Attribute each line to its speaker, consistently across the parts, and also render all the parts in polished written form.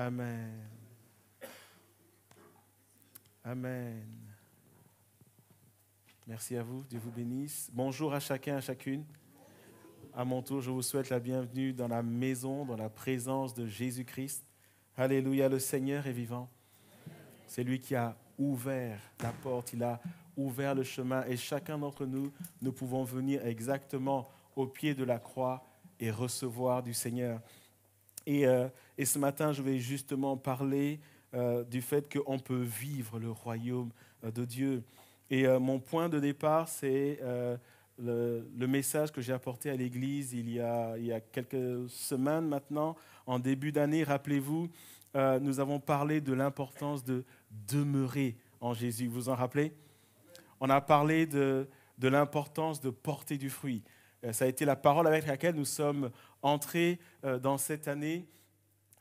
Speaker 1: Amen. Amen. Merci à vous, Dieu vous bénisse. Bonjour à chacun, à chacune. À mon tour, je vous souhaite la bienvenue dans la maison, dans la présence de Jésus-Christ. Alléluia, le Seigneur est vivant. C'est lui qui a ouvert la porte, il a ouvert le chemin et chacun d'entre nous, nous pouvons venir exactement au pied de la croix et recevoir du Seigneur. Et ce matin, je vais justement parler du fait qu'on peut vivre le royaume de Dieu. Et mon point de départ, c'est le message que j'ai apporté à l'Église il y a quelques semaines maintenant, en début d'année. Rappelez-vous, nous avons parlé de l'importance de demeurer en Jésus. Vous vous en rappelez ? On a parlé de l'importance de porter du fruit. Ça a été la parole avec laquelle nous sommes entrés dans cette année.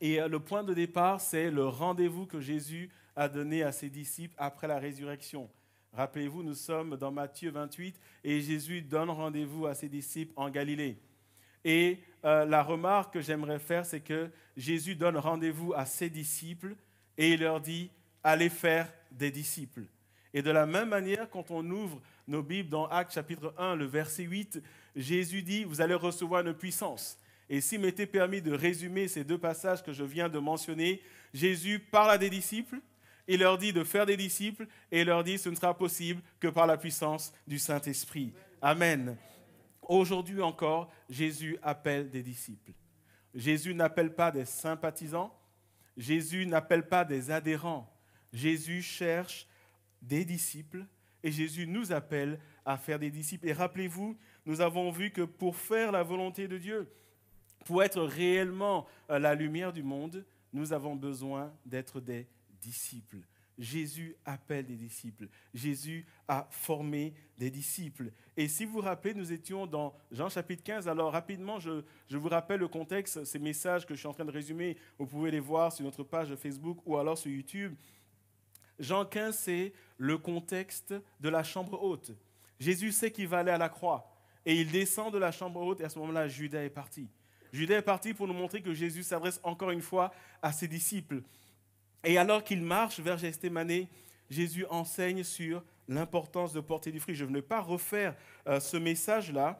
Speaker 1: Et le point de départ, c'est le rendez-vous que Jésus a donné à ses disciples après la résurrection. Rappelez-vous, nous sommes dans Matthieu 28 et Jésus donne rendez-vous à ses disciples en Galilée. Et la remarque que j'aimerais faire, c'est que Jésus donne rendez-vous à ses disciples et il leur dit « Allez faire des disciples ». Et de la même manière, quand on ouvre nos Bibles dans Actes chapitre 1, le verset 8, Jésus dit « Vous allez recevoir une puissance ». Et s'il m'était permis de résumer ces deux passages que je viens de mentionner, Jésus parle à des disciples, il leur dit de faire des disciples et il leur dit ce ne sera possible que par la puissance du Saint-Esprit. Amen. Aujourd'hui encore, Jésus appelle des disciples. Jésus n'appelle pas des sympathisants, Jésus n'appelle pas des adhérents. Jésus cherche des disciples et Jésus nous appelle à faire des disciples. Et rappelez-vous, nous avons vu que pour faire la volonté de Dieu, pour être réellement la lumière du monde, nous avons besoin d'être des disciples. Jésus appelle des disciples. Jésus a formé des disciples. Et si vous vous rappelez, nous étions dans Jean chapitre 15. Alors rapidement, je vous rappelle le contexte. Ces messages que je suis en train de résumer, vous pouvez les voir sur notre page Facebook ou alors sur YouTube. Jean 15, c'est le contexte de la chambre haute. Jésus sait qu'il va aller à la croix. Et il descend de la chambre haute et à ce moment-là, Judas est parti. Judas est parti pour nous montrer que Jésus s'adresse encore une fois à ses disciples. Et alors qu'il marche vers Gethsémanée, Jésus enseigne sur l'importance de porter du fruit. Je ne vais pas refaire ce message-là,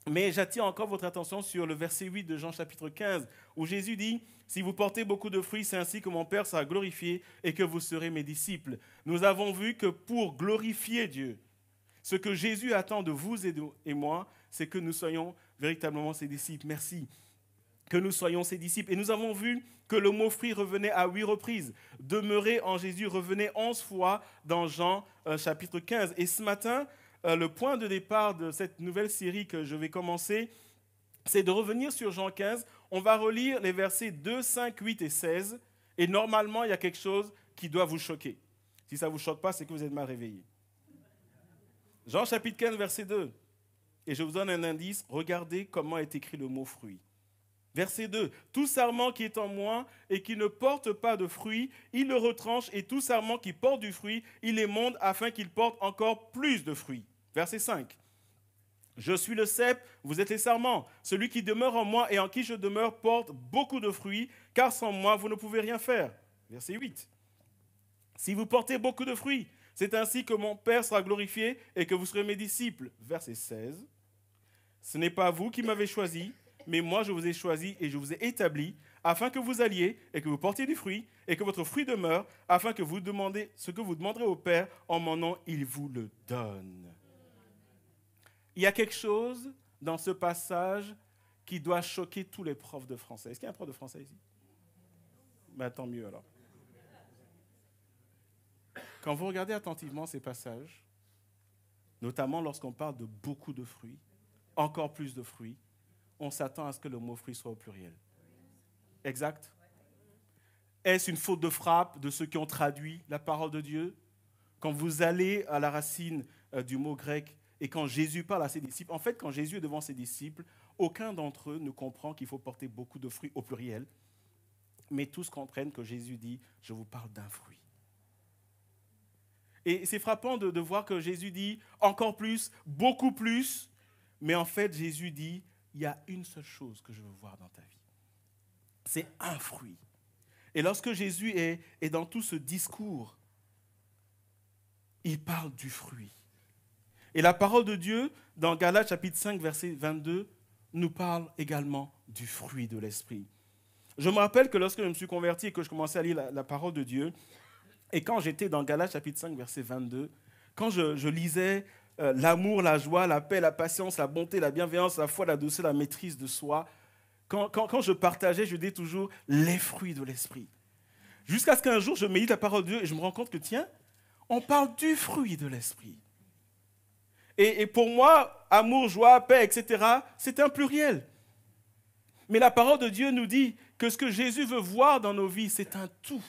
Speaker 1: mais j'attire encore votre attention sur le verset 8 de Jean chapitre 15, où Jésus dit « Si vous portez beaucoup de fruits, c'est ainsi que mon Père sera glorifié et que vous serez mes disciples. » Nous avons vu que pour glorifier Dieu, ce que Jésus attend de vous et moi, c'est que nous soyons véritablement ses disciples. Merci. Que nous soyons ses disciples. Et nous avons vu que le mot fruit revenait à 8 reprises. Demeurer en Jésus revenait 11 fois dans Jean chapitre 15. Et ce matin, le point de départ de cette nouvelle série que je vais commencer, c'est de revenir sur Jean 15. On va relire les versets 2, 5, 8 et 16. Et normalement, il y a quelque chose qui doit vous choquer. Si ça ne vous choque pas, c'est que vous êtes mal réveillé. Jean chapitre 15, verset 2. Et je vous donne un indice. Regardez comment est écrit le mot fruit. Verset 2. Tout sarment qui est en moi et qui ne porte pas de fruit, il le retranche, et tout sarment qui porte du fruit, il émonde afin qu'il porte encore plus de fruits. Verset 5. Je suis le cep, vous êtes les sarments. Celui qui demeure en moi et en qui je demeure porte beaucoup de fruits, car sans moi, vous ne pouvez rien faire. Verset 8. Si vous portez beaucoup de fruits, c'est ainsi que mon Père sera glorifié et que vous serez mes disciples. Verset 16. Ce n'est pas vous qui m'avez choisi, mais moi je vous ai choisi et je vous ai établi, afin que vous alliez et que vous portiez du fruit, et que votre fruit demeure, afin que vous demandez ce que vous demanderez au Père, en mon nom, il vous le donne. Il y a quelque chose dans ce passage qui doit choquer tous les profs de français. Est-ce qu'il y a un prof de français ici ? Ben, tant mieux alors. Quand vous regardez attentivement ces passages, notamment lorsqu'on parle de beaucoup de fruits, encore plus de fruits, on s'attend à ce que le mot fruit soit au pluriel. Exact ? Est-ce une faute de frappe de ceux qui ont traduit la parole de Dieu ? Quand vous allez à la racine du mot grec et quand Jésus parle à ses disciples, en fait, quand Jésus est devant ses disciples, aucun d'entre eux ne comprend qu'il faut porter beaucoup de fruits au pluriel, mais tous comprennent que Jésus dit « je vous parle d'un fruit ». Et c'est frappant de voir que Jésus dit encore plus, beaucoup plus, mais en fait, Jésus dit, il y a une seule chose que je veux voir dans ta vie. C'est un fruit. Et lorsque Jésus est dans tout ce discours, il parle du fruit. Et la parole de Dieu, dans Galates chapitre 5, verset 22, nous parle également du fruit de l'esprit. Je me rappelle que lorsque je me suis converti et que je commençais à lire la parole de Dieu, et quand j'étais dans Galates chapitre 5, verset 22, quand je lisais l'amour, la joie, la paix, la patience, la bonté, la bienveillance, la foi, la douceur, la maîtrise de soi, quand je partageais, je disais toujours les fruits de l'esprit. Jusqu'à ce qu'un jour, je médite la parole de Dieu et je me rends compte que, tiens, on parle du fruit de l'esprit. Et pour moi, amour, joie, paix, etc., c'est un pluriel. Mais la parole de Dieu nous dit que ce que Jésus veut voir dans nos vies, c'est un tout.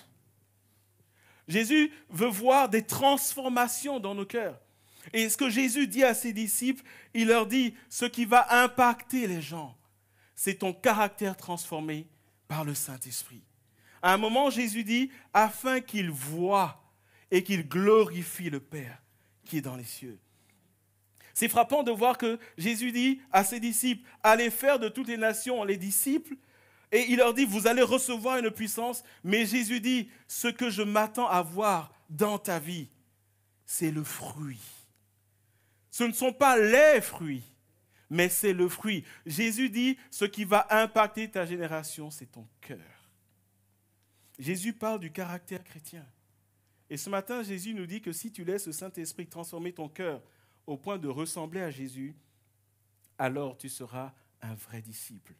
Speaker 1: Jésus veut voir des transformations dans nos cœurs. Et ce que Jésus dit à ses disciples, il leur dit, ce qui va impacter les gens, c'est ton caractère transformé par le Saint-Esprit. À un moment, Jésus dit, afin qu'ils voient et qu'ils glorifient le Père qui est dans les cieux. C'est frappant de voir que Jésus dit à ses disciples, allez faire de toutes les nations les disciples, et il leur dit, vous allez recevoir une puissance, mais Jésus dit, ce que je m'attends à voir dans ta vie, c'est le fruit. Ce ne sont pas les fruits, mais c'est le fruit. Jésus dit, ce qui va impacter ta génération, c'est ton cœur. Jésus parle du caractère chrétien. Et ce matin, Jésus nous dit que si tu laisses le Saint-Esprit transformer ton cœur au point de ressembler à Jésus, alors tu seras un vrai disciple.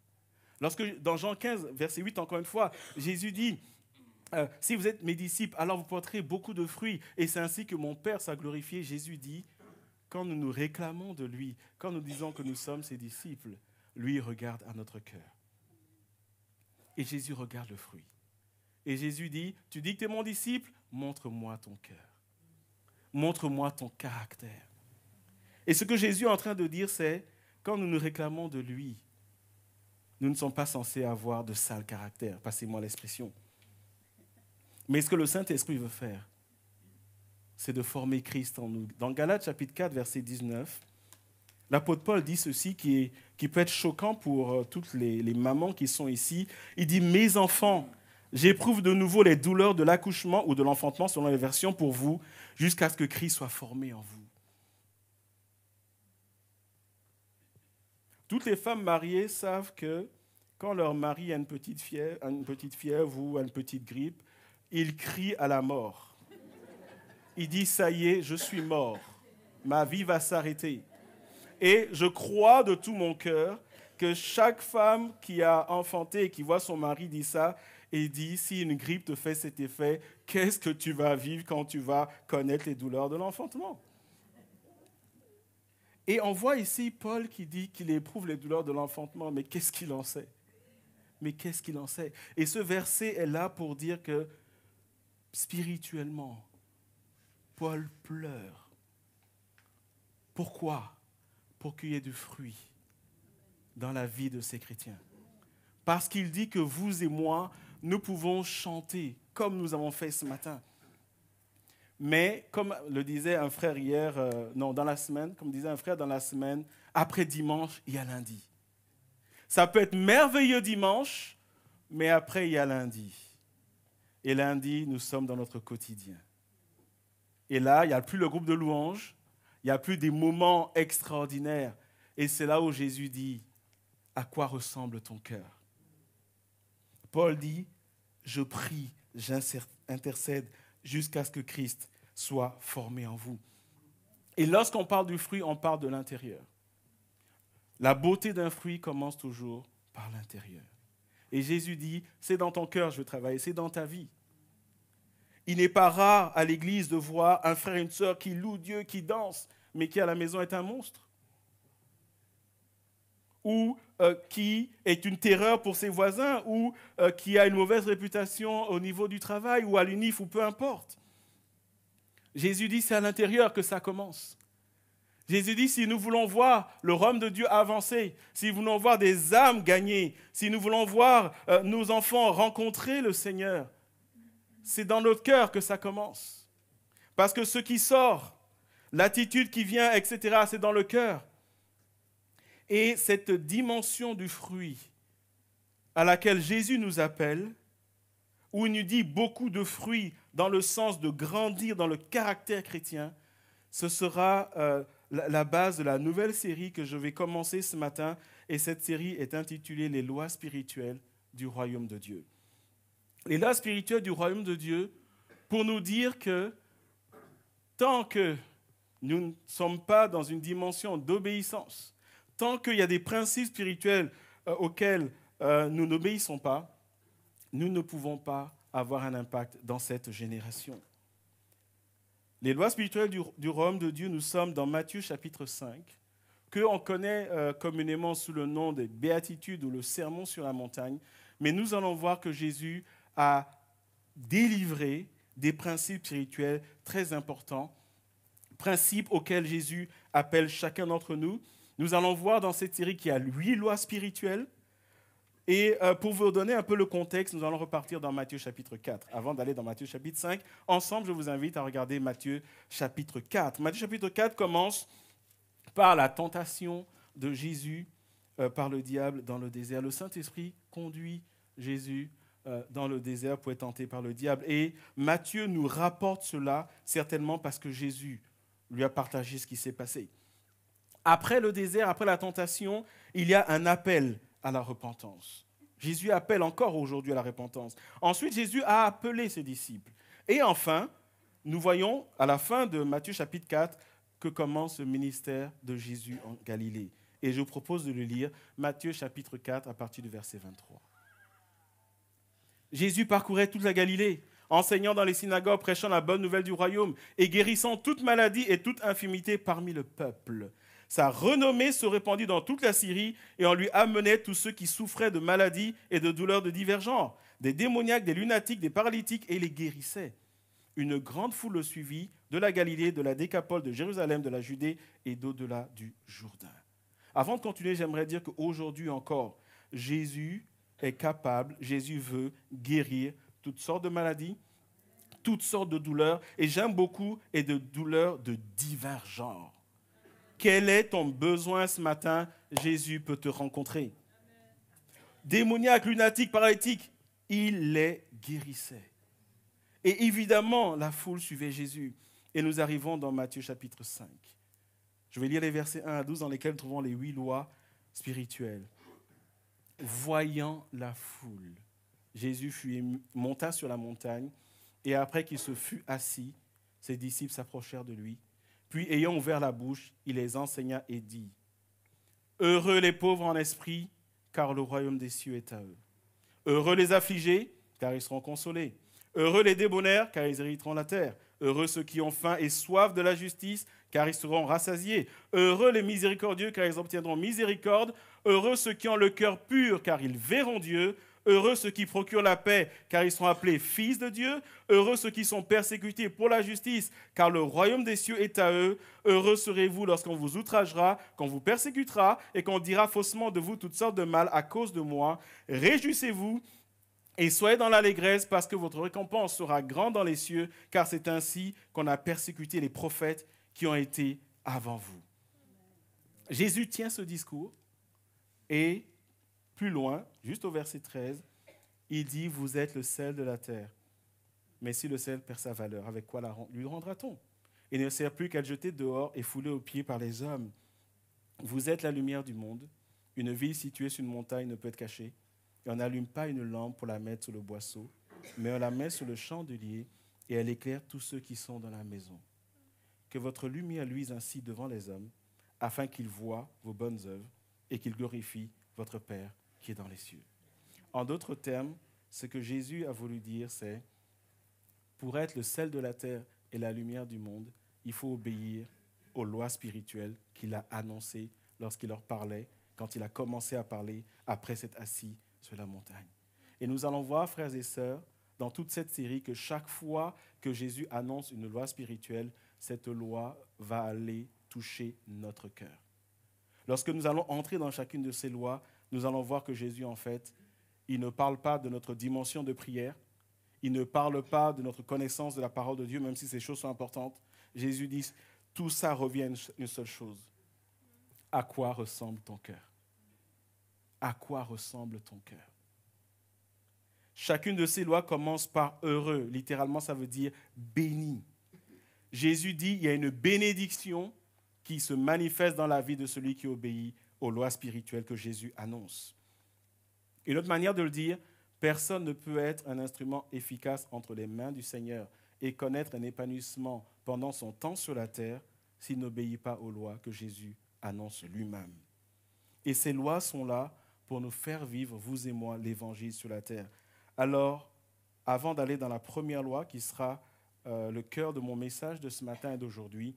Speaker 1: Lorsque, dans Jean 15, verset 8, encore une fois, Jésus dit, si vous êtes mes disciples, alors vous porterez beaucoup de fruits, et c'est ainsi que mon Père sera glorifié. Jésus dit, quand nous nous réclamons de lui, quand nous disons que nous sommes ses disciples, lui regarde à notre cœur. Et Jésus regarde le fruit. Et Jésus dit, tu dis que tu es mon disciple, montre-moi ton cœur. Montre-moi ton caractère. Et ce que Jésus est en train de dire, c'est, quand nous nous réclamons de lui, nous ne sommes pas censés avoir de sale caractère, passez-moi l'expression. Mais ce que le Saint-Esprit veut faire, c'est de former Christ en nous. Dans Galates chapitre 4, verset 19, l'apôtre Paul dit ceci qui peut être choquant pour toutes les mamans qui sont ici. Il dit, mes enfants, j'éprouve de nouveau les douleurs de l'accouchement ou de l'enfantement, selon les versions, pour vous, jusqu'à ce que Christ soit formé en vous. Toutes les femmes mariées savent que quand leur mari a une petite fièvre ou une petite grippe, ils crient à la mort. Ils disent, ça y est, je suis mort. Ma vie va s'arrêter. Et je crois de tout mon cœur que chaque femme qui a enfanté et qui voit son mari dire ça, et dit, si une grippe te fait cet effet, qu'est-ce que tu vas vivre quand tu vas connaître les douleurs de l'enfantement? Et on voit ici Paul qui dit qu'il éprouve les douleurs de l'enfantement, mais qu'est-ce qu'il en sait? Mais qu'est-ce qu'il en sait? Et ce verset est là pour dire que spirituellement, Paul pleure. Pourquoi? Pour qu'il y ait du fruit dans la vie de ces chrétiens. Parce qu'il dit que vous et moi, nous pouvons chanter comme nous avons fait ce matin. Mais comme le disait un frère hier, dans la semaine, comme disait un frère dans la semaine, après dimanche, il y a lundi. Ça peut être merveilleux dimanche, mais après, il y a lundi. Et lundi, nous sommes dans notre quotidien. Et là, il n'y a plus le groupe de louanges, il n'y a plus des moments extraordinaires. Et c'est là où Jésus dit, à quoi ressemble ton cœur? Paul dit, je prie, j'intercède jusqu'à ce que Christ soit formé en vous. Et lorsqu'on parle du fruit, on parle de l'intérieur. La beauté d'un fruit commence toujours par l'intérieur. Et Jésus dit, c'est dans ton cœur que je veux travailler, c'est dans ta vie. Il n'est pas rare à l'église de voir un frère et une sœur qui loue Dieu, qui danse, mais qui à la maison est un monstre. Ou qui est une terreur pour ses voisins, ou qui a une mauvaise réputation au niveau du travail, ou à l'UNIF, ou peu importe. Jésus dit, c'est à l'intérieur que ça commence. Jésus dit, si nous voulons voir le royaume de Dieu avancer, si nous voulons voir des âmes gagner, si nous voulons voir nos enfants rencontrer le Seigneur, c'est dans notre cœur que ça commence. Parce que ce qui sort, l'attitude qui vient, etc., c'est dans le cœur. Et cette dimension du fruit à laquelle Jésus nous appelle où il nous dit beaucoup de fruits dans le sens de grandir dans le caractère chrétien, ce sera la base de la nouvelle série que je vais commencer ce matin. Et cette série est intitulée « Les lois spirituelles du royaume de Dieu ». Les lois spirituelles du royaume de Dieu, pour nous dire que tant que nous ne sommes pas dans une dimension d'obéissance, tant qu'il y a des principes spirituels auxquels nous n'obéissons pas, nous ne pouvons pas avoir un impact dans cette génération. Les lois spirituelles du royaume de Dieu, nous sommes dans Matthieu chapitre 5, qu'on connaît communément sous le nom des béatitudes ou le sermon sur la montagne, mais nous allons voir que Jésus a délivré des principes spirituels très importants, principes auxquels Jésus appelle chacun d'entre nous. Nous allons voir dans cette série qu'il y a 8 lois spirituelles. Et pour vous donner un peu le contexte, nous allons repartir dans Matthieu chapitre 4. Avant d'aller dans Matthieu chapitre 5, ensemble, je vous invite à regarder Matthieu chapitre 4. Matthieu chapitre 4 commence par la tentation de Jésus par le diable dans le désert. Le Saint-Esprit conduit Jésus dans le désert pour être tenté par le diable. Et Matthieu nous rapporte cela certainement parce que Jésus lui a partagé ce qui s'est passé. Après le désert, après la tentation, il y a un appel à la repentance. Jésus appelle encore aujourd'hui à la repentance. Ensuite, Jésus a appelé ses disciples. Et enfin, nous voyons à la fin de Matthieu chapitre 4 que commence le ministère de Jésus en Galilée. Et je vous propose de le lire, Matthieu chapitre 4 à partir du verset 23. Jésus parcourait toute la Galilée, enseignant dans les synagogues, prêchant la bonne nouvelle du royaume et guérissant toute maladie et toute infirmité parmi le peuple. Sa renommée se répandit dans toute la Syrie et on lui amenait tous ceux qui souffraient de maladies et de douleurs de divers genres, des démoniaques, des lunatiques, des paralytiques, et les guérissait. Une grande foule le suivit de la Galilée, de la Décapole, de Jérusalem, de la Judée et d'au-delà du Jourdain. Avant de continuer, j'aimerais dire qu'aujourd'hui encore, Jésus est capable, Jésus veut guérir toutes sortes de maladies, toutes sortes de douleurs, et j'aime beaucoup, et de douleurs de divers genres. Quel est ton besoin ce matin? Jésus peut te rencontrer. Démoniaque, lunatique, paralytique, il les guérissait. Et évidemment, la foule suivait Jésus. Et nous arrivons dans Matthieu chapitre 5. Je vais lire les versets 1 à 12 dans lesquels nous trouvons les 8 lois spirituelles. Voyant la foule, Jésus monta sur la montagne, et après qu'il se fut assis, ses disciples s'approchèrent de lui. Puis, ayant ouvert la bouche, il les enseigna et dit : Heureux les pauvres en esprit, car le royaume des cieux est à eux. Heureux les affligés, car ils seront consolés. Heureux les débonnaires, car ils hériteront la terre. Heureux ceux qui ont faim et soif de la justice, car ils seront rassasiés. Heureux les miséricordieux, car ils obtiendront miséricorde. Heureux ceux qui ont le cœur pur, car ils verront Dieu. Heureux ceux qui procurent la paix, car ils seront appelés fils de Dieu. Heureux ceux qui sont persécutés pour la justice, car le royaume des cieux est à eux. Heureux serez-vous lorsqu'on vous outragera, qu'on vous persécutera, et qu'on dira faussement de vous toutes sortes de mal à cause de moi. Réjouissez-vous et soyez dans l'allégresse, parce que votre récompense sera grande dans les cieux, car c'est ainsi qu'on a persécuté les prophètes qui ont été avant vous. Jésus tient ce discours, et plus loin, juste au verset 13, il dit : vous êtes le sel de la terre. Mais si le sel perd sa valeur, avec quoi lui rendra-t-on ? Il ne sert plus qu'à le jeter dehors et fouler aux pieds par les hommes. Vous êtes la lumière du monde. Une ville située sur une montagne ne peut être cachée. Et on n'allume pas une lampe pour la mettre sous le boisseau, mais on la met sur le chandelier et elle éclaire tous ceux qui sont dans la maison. Que votre lumière luise ainsi devant les hommes, afin qu'ils voient vos bonnes œuvres et qu'ils glorifient votre Père qui est dans les cieux. En d'autres termes, ce que Jésus a voulu dire, c'est pour être le sel de la terre et la lumière du monde, il faut obéir aux lois spirituelles qu'il a annoncées lorsqu'il leur parlait, quand il a commencé à parler après s'être assis sur la montagne. Et nous allons voir, frères et sœurs, dans toute cette série, que chaque fois que Jésus annonce une loi spirituelle, cette loi va aller toucher notre cœur. Lorsque nous allons entrer dans chacune de ces lois, nous allons voir que Jésus, en fait, il ne parle pas de notre dimension de prière, il ne parle pas de notre connaissance de la parole de Dieu, même si ces choses sont importantes. Jésus dit, tout ça revient à une seule chose. À quoi ressemble ton cœur ? À quoi ressemble ton cœur ? Chacune de ces lois commence par heureux. Littéralement, ça veut dire béni. Jésus dit il y a une bénédiction qui se manifeste dans la vie de celui qui obéit aux lois spirituelles que Jésus annonce. Une autre manière de le dire, personne ne peut être un instrument efficace entre les mains du Seigneur et connaître un épanouissement pendant son temps sur la terre s'il n'obéit pas aux lois que Jésus annonce lui-même. Et ces lois sont là pour nous faire vivre, vous et moi, l'évangile sur la terre. Alors, avant d'aller dans la première loi qui sera le cœur de mon message de ce matin et d'aujourd'hui,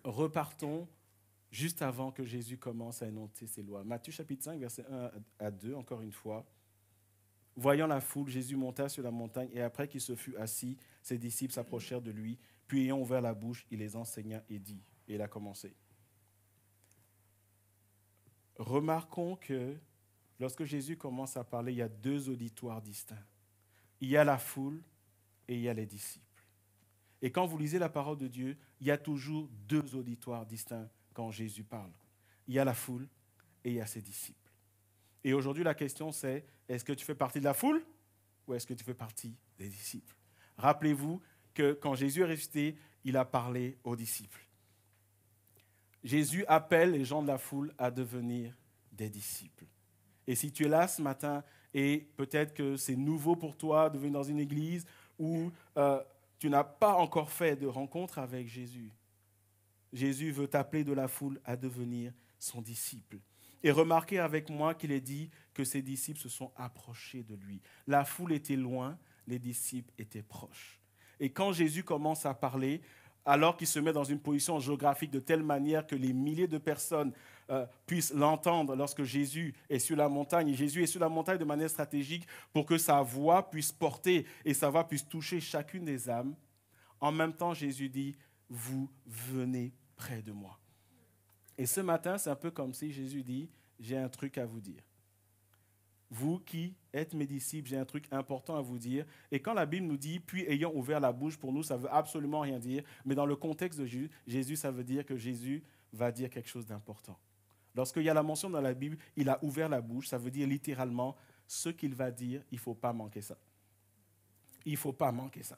Speaker 1: repartons juste avant que Jésus commence à énoncer ces lois. Matthieu chapitre 5, versets 1 à 2, encore une fois. Voyant la foule, Jésus monta sur la montagne et après qu'il se fut assis, ses disciples s'approchèrent de lui, puis ayant ouvert la bouche, il les enseigna et dit, et il a commencé. Remarquons que lorsque Jésus commence à parler, il y a deux auditoires distincts. Il y a la foule et il y a les disciples. Et quand vous lisez la parole de Dieu, il y a toujours deux auditoires distincts quand Jésus parle. Il y a la foule et il y a ses disciples. Et aujourd'hui, la question c'est, est-ce que tu fais partie de la foule ou est-ce que tu fais partie des disciples? Rappelez-vous que quand Jésus est ressuscité, il a parlé aux disciples. Jésus appelle les gens de la foule à devenir des disciples. Et si tu es là ce matin et peut-être que c'est nouveau pour toi de venir dans une église où tu n'as pas encore fait de rencontre avec Jésus, Jésus veut t'appeler de la foule à devenir son disciple. Et remarquez avec moi qu'il est dit que ses disciples se sont approchés de lui. La foule était loin, les disciples étaient proches. Et quand Jésus commence à parler, alors qu'il se met dans une position géographique de telle manière que les milliers de personnes puissent l'entendre lorsque Jésus est sur la montagne. Et Jésus est sur la montagne de manière stratégique pour que sa voix puisse porter et sa voix puisse toucher chacune des âmes. En même temps, Jésus dit, vous venez près de moi. Et ce matin, c'est un peu comme si Jésus dit, j'ai un truc à vous dire. Vous qui êtes mes disciples, j'ai un truc important à vous dire. Et quand la Bible nous dit, puis ayant ouvert la bouche, pour nous, ça ne veut absolument rien dire. Mais dans le contexte de Jésus, ça veut dire que Jésus va dire quelque chose d'important. Lorsqu'il y a la mention dans la Bible, il a ouvert la bouche, ça veut dire littéralement, ce qu'il va dire, il ne faut pas manquer ça. Il ne faut pas manquer ça.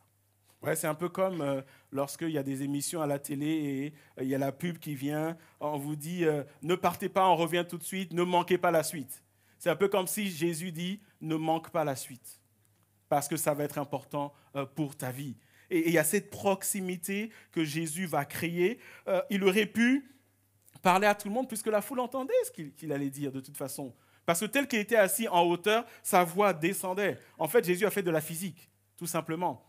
Speaker 1: Ouais, c'est un peu comme lorsqu'il y a des émissions à la télé et il y a la pub qui vient, on vous dit ne partez pas, on revient tout de suite, ne manquez pas la suite. C'est un peu comme si Jésus dit ne manque pas la suite, parce que ça va être important pour ta vie. Et il y a cette proximité que Jésus va créer. Il aurait pu parler à tout le monde puisque la foule entendait ce qu'il allait dire de toute façon. Parce que tel qu'il était assis en hauteur, sa voix descendait. En fait, Jésus a fait de la physique, tout simplement.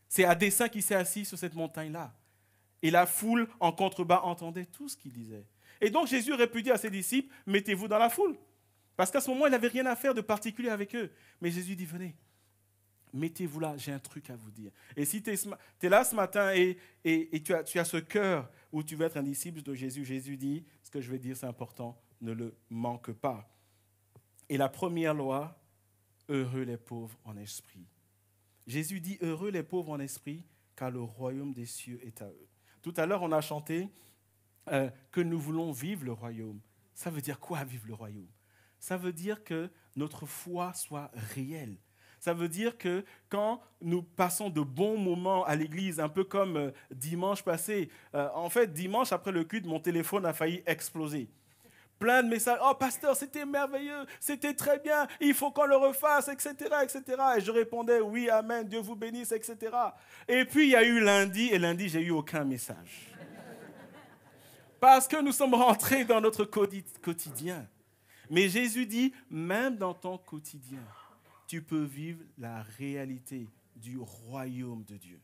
Speaker 1: C'est à dessein qu'il s'est assis sur cette montagne-là. Et la foule, en contrebas, entendait tout ce qu'il disait. Et donc, Jésus aurait pu dire à ses disciples, mettez-vous dans la foule. Parce qu'à ce moment, il n'avait rien à faire de particulier avec eux. Mais Jésus dit, venez, mettez-vous là, j'ai un truc à vous dire. Et si tu es là ce matin et tu as ce cœur où tu veux être un disciple de Jésus, Jésus dit, ce que je vais dire, c'est important, ne le manque pas. Et la première loi, heureux les pauvres en esprit. Jésus dit, heureux les pauvres en esprit, car le royaume des cieux est à eux. Tout à l'heure, on a chanté que nous voulons vivre le royaume. Ça veut dire quoi, vivre le royaume? Ça veut dire que notre foi soit réelle. Ça veut dire que quand nous passons de bons moments à l'église, un peu comme dimanche passé, en fait, dimanche après le culte, mon téléphone a failli exploser. Plein de messages. Oh, pasteur, c'était merveilleux, c'était très bien, il faut qu'on le refasse, etc., etc. Et je répondais, oui, amen, Dieu vous bénisse, etc. Et puis, il y a eu lundi, et lundi, j'ai eu aucun message. Parce que nous sommes rentrés dans notre quotidien. Mais Jésus dit, même dans ton quotidien, tu peux vivre la réalité du royaume de Dieu.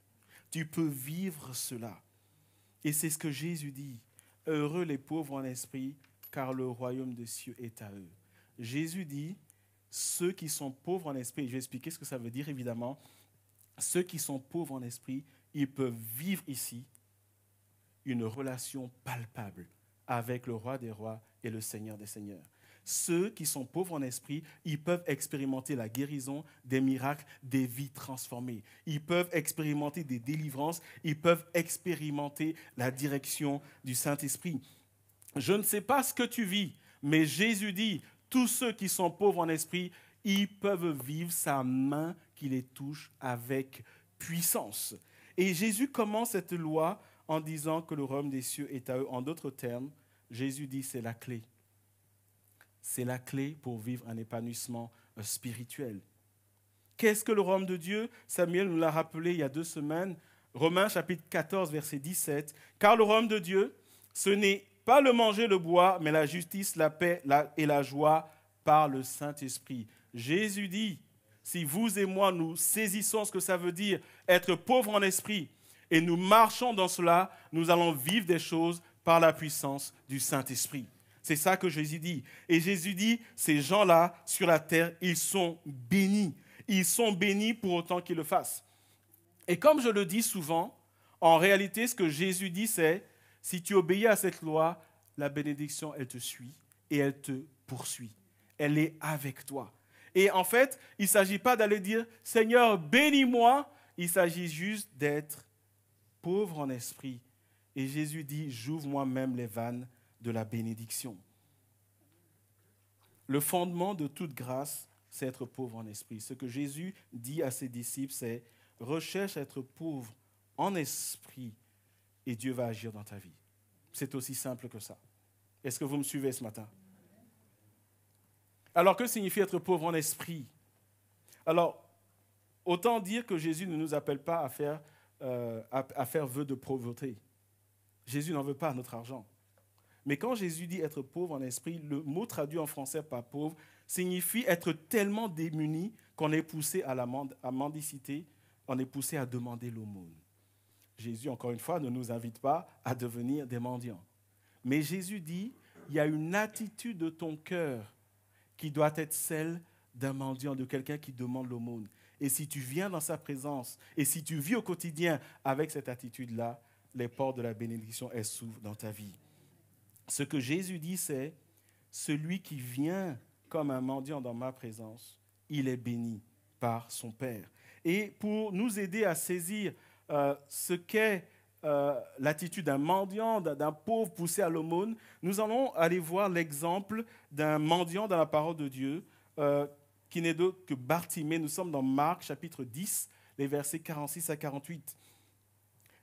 Speaker 1: Tu peux vivre cela. Et c'est ce que Jésus dit. Heureux les pauvres en esprit, car le royaume des cieux est à eux. Jésus dit, ceux qui sont pauvres en esprit, je vais expliquer ce que ça veut dire évidemment, ceux qui sont pauvres en esprit, ils peuvent vivre ici une relation palpable avec le roi des rois et le Seigneur des seigneurs. Ceux qui sont pauvres en esprit, ils peuvent expérimenter la guérison, des miracles, des vies transformées. Ils peuvent expérimenter des délivrances, ils peuvent expérimenter la direction du Saint-Esprit. Je ne sais pas ce que tu vis, mais Jésus dit, tous ceux qui sont pauvres en esprit, ils peuvent vivre sa main qui les touche avec puissance. Et Jésus commence cette loi en disant que le royaume des cieux est à eux. En d'autres termes, Jésus dit c'est la clé. C'est la clé pour vivre un épanouissement spirituel. Qu'est-ce que le royaume de Dieu? Samuel nous l'a rappelé il y a 2 semaines. Romains chapitre 14, verset 17. Car le royaume de Dieu, ce n'est pas le manger, le boire, mais la justice, la paix et la joie par le Saint-Esprit. Jésus dit, si vous et moi, nous saisissons ce que ça veut dire être pauvre en esprit et nous marchons dans cela, nous allons vivre des choses par la puissance du Saint-Esprit. C'est ça que Jésus dit. Et Jésus dit, ces gens-là sur la terre, ils sont bénis. Ils sont bénis pour autant qu'ils le fassent. Et comme je le dis souvent, en réalité, ce que Jésus dit, c'est, si tu obéis à cette loi, la bénédiction, elle te suit et elle te poursuit. Elle est avec toi. Et en fait, il ne s'agit pas d'aller dire, Seigneur, bénis-moi. Il s'agit juste d'être pauvre en esprit. Et Jésus dit, j'ouvre moi-même les vannes de la bénédiction. Le fondement de toute grâce, c'est être pauvre en esprit. Ce que Jésus dit à ses disciples, c'est recherche à être pauvre en esprit et Dieu va agir dans ta vie. C'est aussi simple que ça. Est-ce que vous me suivez ce matin? Alors, que signifie être pauvre en esprit? Alors, autant dire que Jésus ne nous appelle pas à faire vœu de pauvreté. Jésus n'en veut pas notre argent. Mais quand Jésus dit être pauvre en esprit, le mot traduit en français par pauvre signifie être tellement démuni qu'on est poussé à mendicité, on est poussé à demander l'aumône. Jésus, encore une fois, ne nous invite pas à devenir des mendiants. Mais Jésus dit, il y a une attitude de ton cœur qui doit être celle d'un mendiant, de quelqu'un qui demande l'aumône. Et si tu viens dans sa présence, et si tu vis au quotidien avec cette attitude-là, les portes de la bénédiction, elles s'ouvrent dans ta vie. Ce que Jésus dit, c'est « Celui qui vient comme un mendiant dans ma présence, il est béni par son Père. » Et pour nous aider à saisir ce qu'est l'attitude d'un mendiant, d'un pauvre poussé à l'aumône, nous allons aller voir l'exemple d'un mendiant dans la parole de Dieu qui n'est d'autre que Bartimée. Nous sommes dans Marc, chapitre 10, les versets 46 à 48.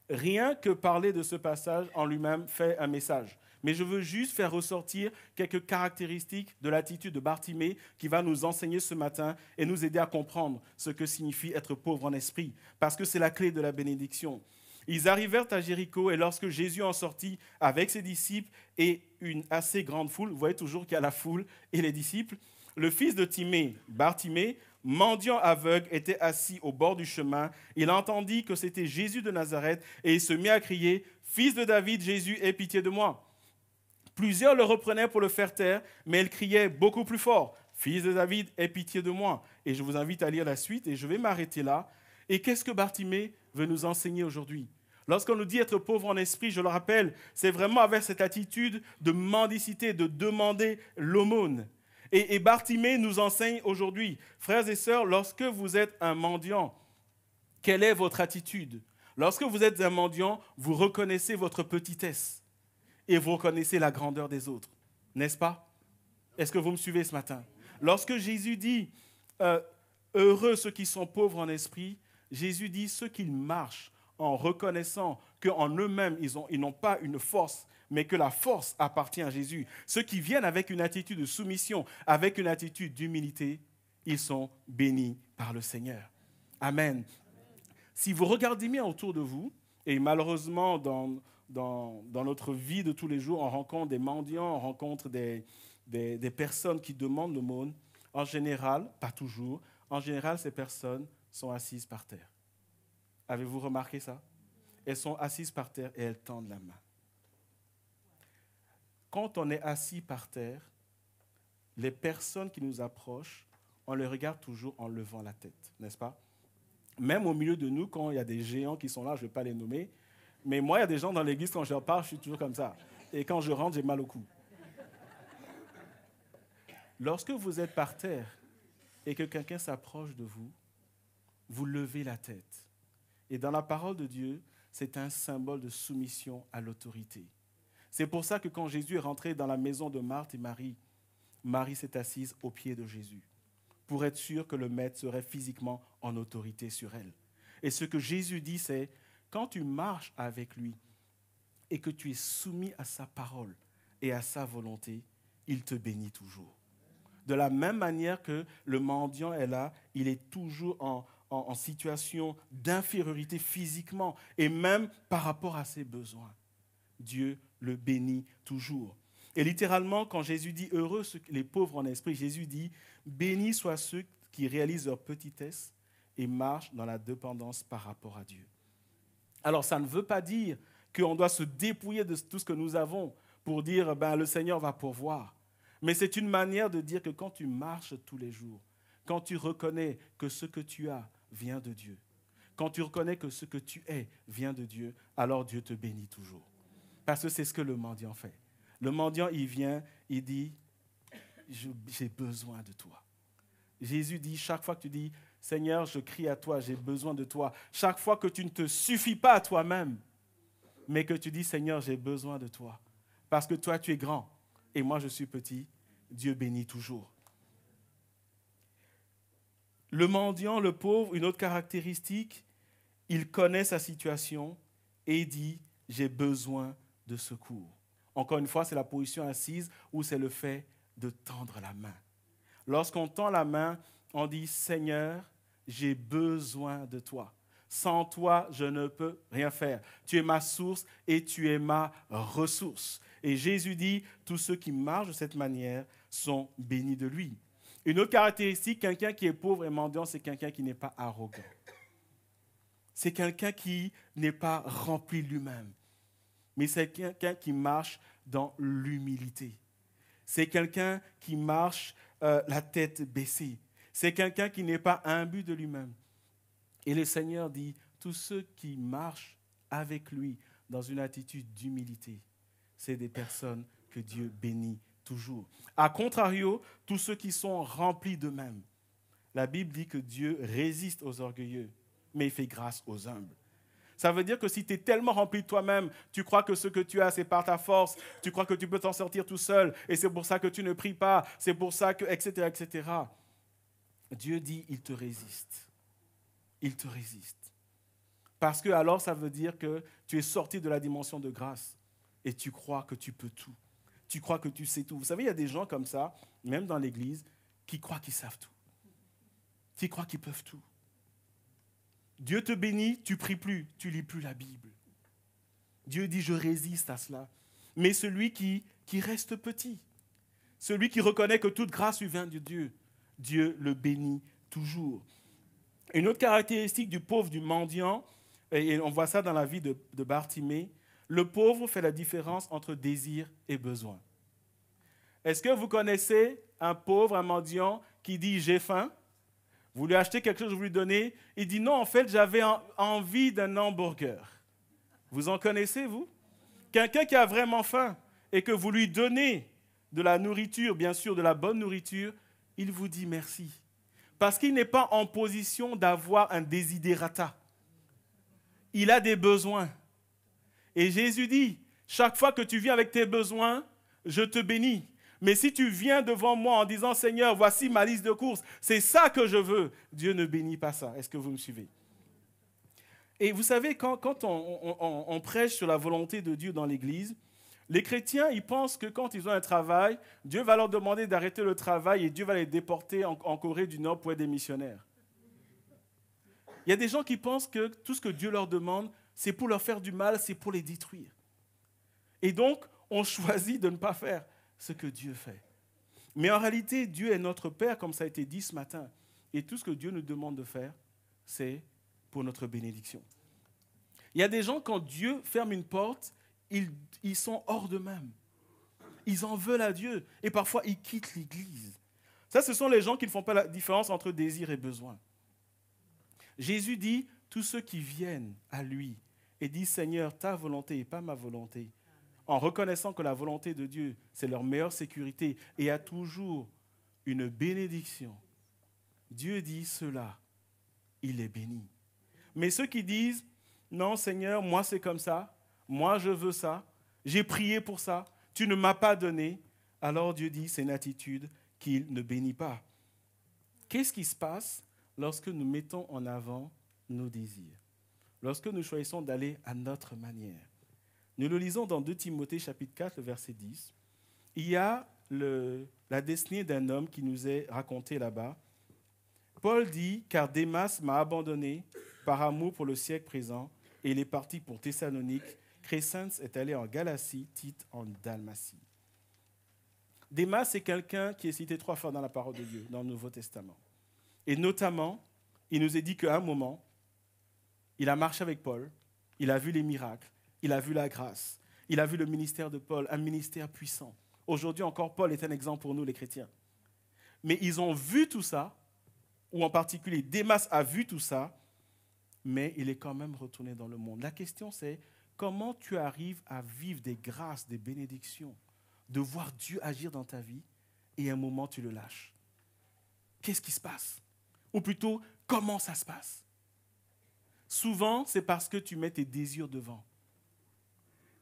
Speaker 1: Rien que parler de ce passage en lui-même fait un message. Mais je veux juste faire ressortir quelques caractéristiques de l'attitude de Bartimée qui va nous enseigner ce matin et nous aider à comprendre ce que signifie être pauvre en esprit, parce que c'est la clé de la bénédiction. Ils arrivèrent à Jéricho et lorsque Jésus en sortit avec ses disciples et une assez grande foule, vous voyez toujours qu'il y a la foule et les disciples, le fils de Timée, Bartimée, mendiant aveugle, était assis au bord du chemin. Il entendit que c'était Jésus de Nazareth et il se mit à crier « Fils de David, Jésus, aie pitié de moi !» Plusieurs le reprenaient pour le faire taire, mais il criait beaucoup plus fort « Fils de David, aie pitié de moi !» Et je vous invite à lire la suite et je vais m'arrêter là. Et qu'est-ce que Bartimée veut nous enseigner aujourd'hui? Lorsqu'on nous dit être pauvre en esprit, je le rappelle, c'est vraiment avec cette attitude de mendicité, de demander l'aumône. Et Bartimée nous enseigne aujourd'hui, frères et sœurs, lorsque vous êtes un mendiant, quelle est votre attitude? Lorsque vous êtes un mendiant, vous reconnaissez votre petitesse et vous reconnaissez la grandeur des autres, n'est-ce pas? Est-ce que vous me suivez ce matin? Lorsque Jésus dit heureux ceux qui sont pauvres en esprit, Jésus dit ceux qui marchent en reconnaissant qu'en eux-mêmes, ils n'ont pas une force, mais que la force appartient à Jésus. Ceux qui viennent avec une attitude de soumission, avec une attitude d'humilité, ils sont bénis par le Seigneur. Amen. Si vous regardez bien autour de vous, et malheureusement dans notre vie de tous les jours, on rencontre des mendiants, on rencontre des personnes qui demandent l'aumône, en général, pas toujours, en général, ces personnes sont assises par terre. Avez-vous remarqué ça? Elles sont assises par terre et elles tendent la main. Quand on est assis par terre, les personnes qui nous approchent, on les regarde toujours en levant la tête, n'est-ce pas? Même au milieu de nous, quand il y a des géants qui sont là, je ne vais pas les nommer, mais moi, il y a des gens dans l'église, quand je leur parle, je suis toujours comme ça. Et quand je rentre, j'ai mal au cou. Lorsque vous êtes par terre et que quelqu'un s'approche de vous, vous levez la tête. Et dans la parole de Dieu, c'est un symbole de soumission à l'autorité. C'est pour ça que quand Jésus est rentré dans la maison de Marthe et Marie, Marie s'est assise aux pieds de Jésus. pour être sûr que le maître serait physiquement en autorité sur elle. Et ce que Jésus dit, c'est quand tu marches avec lui et que tu es soumis à sa parole et à sa volonté, il te bénit toujours. De la même manière que le mendiant est là, il est toujours en situation d'infériorité physiquement et même par rapport à ses besoins. Dieu le bénit toujours. Et littéralement, quand Jésus dit « Heureux les pauvres en esprit », Jésus dit « Bénis soient ceux qui réalisent leur petitesse et marchent dans la dépendance par rapport à Dieu. » Alors, ça ne veut pas dire qu'on doit se dépouiller de tout ce que nous avons pour dire « Le Seigneur va pourvoir ». Mais c'est une manière de dire que quand tu marches tous les jours, quand tu reconnais que ce que tu as vient de Dieu, quand tu reconnais que ce que tu es vient de Dieu, alors Dieu te bénit toujours. Parce que c'est ce que le mendiant fait. Le mendiant, il vient, il dit, j'ai besoin de toi. Jésus dit, chaque fois que tu dis, Seigneur, je crie à toi, j'ai besoin de toi. Chaque fois que tu ne te suffis pas à toi-même, mais que tu dis, Seigneur, j'ai besoin de toi. Parce que toi, tu es grand et moi, je suis petit, Dieu bénit toujours. Le mendiant, le pauvre, une autre caractéristique, il connaît sa situation et il dit, j'ai besoin de secours. Encore une fois, c'est la position assise ou c'est le fait de tendre la main. Lorsqu'on tend la main, on dit, Seigneur, j'ai besoin de toi. Sans toi, je ne peux rien faire. Tu es ma source et tu es ma ressource. Et Jésus dit, tous ceux qui marchent de cette manière sont bénis de lui. Une autre caractéristique, quelqu'un qui est pauvre et mendiant, c'est quelqu'un qui n'est pas arrogant. C'est quelqu'un qui n'est pas rempli de lui-même. Mais c'est quelqu'un qui marche dans l'humilité. C'est quelqu'un qui marche la tête baissée. C'est quelqu'un qui n'est pas imbu de lui-même. Et le Seigneur dit, tous ceux qui marchent avec lui dans une attitude d'humilité, c'est des personnes que Dieu bénit toujours. A contrario, tous ceux qui sont remplis d'eux-mêmes, la Bible dit que Dieu résiste aux orgueilleux, mais il fait grâce aux humbles. Ça veut dire que si tu es tellement rempli de toi-même, tu crois que ce que tu as, c'est par ta force, tu crois que tu peux t'en sortir tout seul, et c'est pour ça que tu ne pries pas, c'est pour ça que, etc., etc. Dieu dit, il te résiste. Il te résiste. Parce que alors, ça veut dire que tu es sorti de la dimension de grâce et tu crois que tu peux tout. Tu crois que tu sais tout. Vous savez, il y a des gens comme ça, même dans l'église, qui croient qu'ils savent tout. Qui croient qu'ils peuvent tout. Dieu te bénit, tu pries plus, tu lis plus la Bible. Dieu dit, je résiste à cela. Mais celui qui reste petit, celui qui reconnaît que toute grâce lui vient de Dieu, Dieu le bénit toujours. Une autre caractéristique du pauvre, du mendiant, et on voit ça dans la vie de Bartimée, le pauvre fait la différence entre désir et besoin. Est-ce que vous connaissez un pauvre, un mendiant, qui dit « j'ai faim », vous lui achetez quelque chose, vous lui donnez, il dit « non, en fait, j'avais envie d'un hamburger ». Vous en connaissez, vous? Quelqu'un qui a vraiment faim et que vous lui donnez de la nourriture, bien sûr, de la bonne nourriture, il vous dit merci. Parce qu'il n'est pas en position d'avoir un desiderata. Il a des besoins. Et Jésus dit, chaque fois que tu viens avec tes besoins, je te bénis. Mais si tu viens devant moi en disant, Seigneur, voici ma liste de courses, c'est ça que je veux, Dieu ne bénit pas ça. Est-ce que vous me suivez? Et vous savez, quand on prêche sur la volonté de Dieu dans l'Église, les chrétiens, ils pensent que quand ils ont un travail, Dieu va leur demander d'arrêter le travail et Dieu va les déporter en Corée du Nord pour être des missionnaires. Il y a des gens qui pensent que tout ce que Dieu leur demande, c'est pour leur faire du mal, c'est pour les détruire. Et donc, on choisit de ne pas faire ce que Dieu fait. Mais en réalité, Dieu est notre Père, comme ça a été dit ce matin. Et tout ce que Dieu nous demande de faire, c'est pour notre bénédiction. Il y a des gens, quand Dieu ferme une porte, ils sont hors d'eux-mêmes. Ils en veulent à Dieu. Et parfois, ils quittent l'Église. Ça, ce sont les gens qui ne font pas la différence entre désir et besoin. Jésus dit, tous ceux qui viennent à lui et disent, Seigneur, ta volonté et pas ma volonté, en reconnaissant que la volonté de Dieu, c'est leur meilleure sécurité et a toujours une bénédiction. Dieu dit cela, il est béni. Mais ceux qui disent, non Seigneur, moi c'est comme ça, moi je veux ça, j'ai prié pour ça, tu ne m'as pas donné, alors Dieu dit, c'est une attitude qu'il ne bénit pas. Qu'est-ce qui se passe lorsque nous mettons en avant nos désirs? Lorsque nous choisissons d'aller à notre manière? Nous le lisons dans 2 Timothée chapitre 4, le verset 10. Il y a la destinée d'un homme qui nous est racontée là-bas. Paul dit, « Car Démas m'a abandonné par amour pour le siècle présent, et il est parti pour Thessalonique. Crescens est allé en Galatie, Tite en Dalmatie. » Démas, c'est quelqu'un qui est cité 3 fois dans la parole de Dieu, dans le Nouveau Testament. Et notamment, il nous est dit qu'à un moment, il a marché avec Paul, il a vu les miracles, il a vu la grâce, il a vu le ministère de Paul, un ministère puissant. Aujourd'hui encore, Paul est un exemple pour nous, les chrétiens. Mais ils ont vu tout ça, ou en particulier Démas a vu tout ça, mais il est quand même retourné dans le monde. La question c'est, comment tu arrives à vivre des grâces, des bénédictions, de voir Dieu agir dans ta vie, et à un moment tu le lâches? Qu'est-ce qui se passe? Ou plutôt, comment ça se passe? Souvent, c'est parce que tu mets tes désirs devant.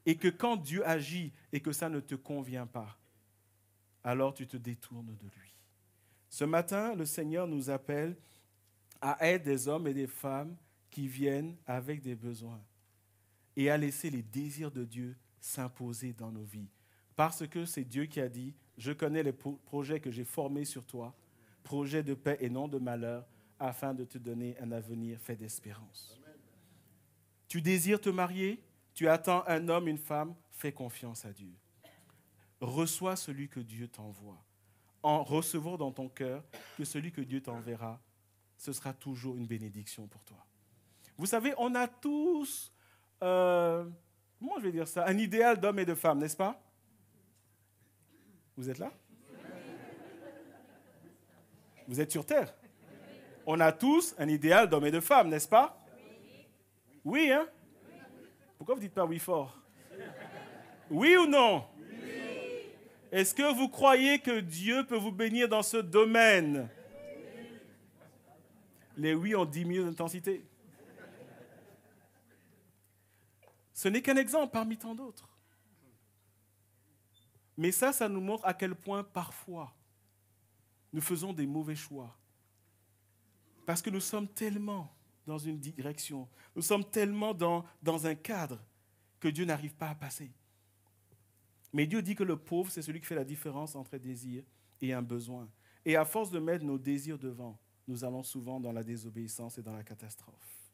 Speaker 1: Et que quand Dieu agit et que ça ne te convient pas, alors tu te détournes de lui. Ce matin, le Seigneur nous appelle à être des hommes et des femmes qui viennent avec des besoins et à laisser les désirs de Dieu s'imposer dans nos vies. Parce que c'est Dieu qui a dit, je connais les projets que j'ai formés sur toi, projets de paix et non de malheur, afin de te donner un avenir fait d'espérance. Amen. Tu désires te marier, tu attends un homme, une femme, fais confiance à Dieu. Reçois celui que Dieu t'envoie. En recevant dans ton cœur que celui que Dieu t'enverra, ce sera toujours une bénédiction pour toi. Vous savez, on a tous, comment je vais dire ça, un idéal d'homme et de femme, n'est-ce pas? Vous êtes là? Vous êtes sur terre? On a tous un idéal d'homme et de femme, n'est-ce pas? Oui, hein? Pourquoi vous ne dites pas oui fort? Oui ou non? Oui. Est-ce que vous croyez que Dieu peut vous bénir dans ce domaine? Les oui ont diminué d'intensité. Ce n'est qu'un exemple parmi tant d'autres. Mais ça nous montre à quel point parfois nous faisons des mauvais choix. Parce que nous sommes tellement dans une direction, nous sommes tellement dans un cadre que Dieu n'arrive pas à passer. Mais Dieu dit que le pauvre, c'est celui qui fait la différence entre un désir et un besoin. Et à force de mettre nos désirs devant, nous allons souvent dans la désobéissance et dans la catastrophe.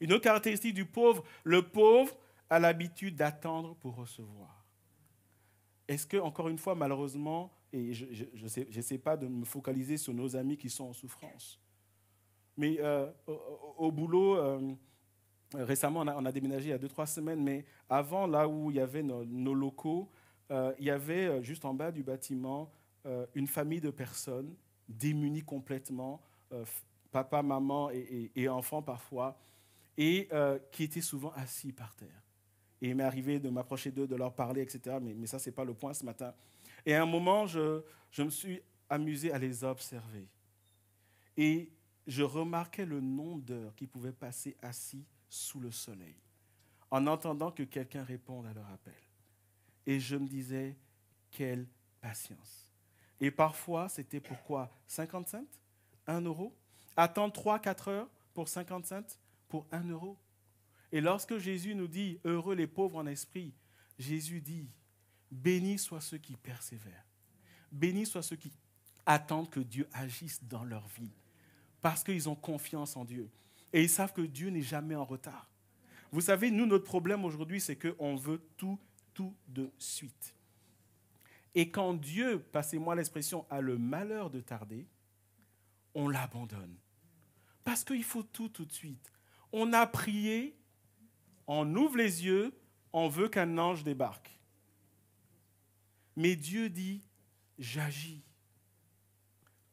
Speaker 1: Une autre caractéristique du pauvre, le pauvre a l'habitude d'attendre pour recevoir. Est-ce que, encore une fois, malheureusement, et je n'essaie pas de me focaliser sur nos amis qui sont en souffrance, mais au boulot, récemment, on a déménagé il y a 2-3 semaines, mais avant, là où il y avait nos locaux, il y avait juste en bas du bâtiment une famille de personnes démunies complètement, papa, maman et enfants parfois, et qui étaient souvent assis par terre. Et il m'est arrivé de m'approcher d'eux, de leur parler, etc. Mais ça, ce n'est pas le point ce matin. Et à un moment, je me suis amusé à les observer. Et je remarquais le nombre d'heures qu'ils pouvaient passer assis sous le soleil, en entendant que quelqu'un réponde à leur appel. Et je me disais, quelle patience. Et parfois, c'était pourquoi 50 cents, 1 euro, attendre 3-4 heures pour 50 cents, pour 1 euro. Et lorsque Jésus nous dit, heureux les pauvres en esprit, Jésus dit, bénis soient ceux qui persévèrent. Bénis soient ceux qui attendent que Dieu agisse dans leur vie. Parce qu'ils ont confiance en Dieu. Et ils savent que Dieu n'est jamais en retard. Vous savez, nous, notre problème aujourd'hui, c'est qu'on veut tout de suite. Et quand Dieu, passez-moi l'expression, a le malheur de tarder, on l'abandonne. Parce qu'il faut tout de suite. On a prié, on ouvre les yeux, on veut qu'un ange débarque. Mais Dieu dit, j'agis.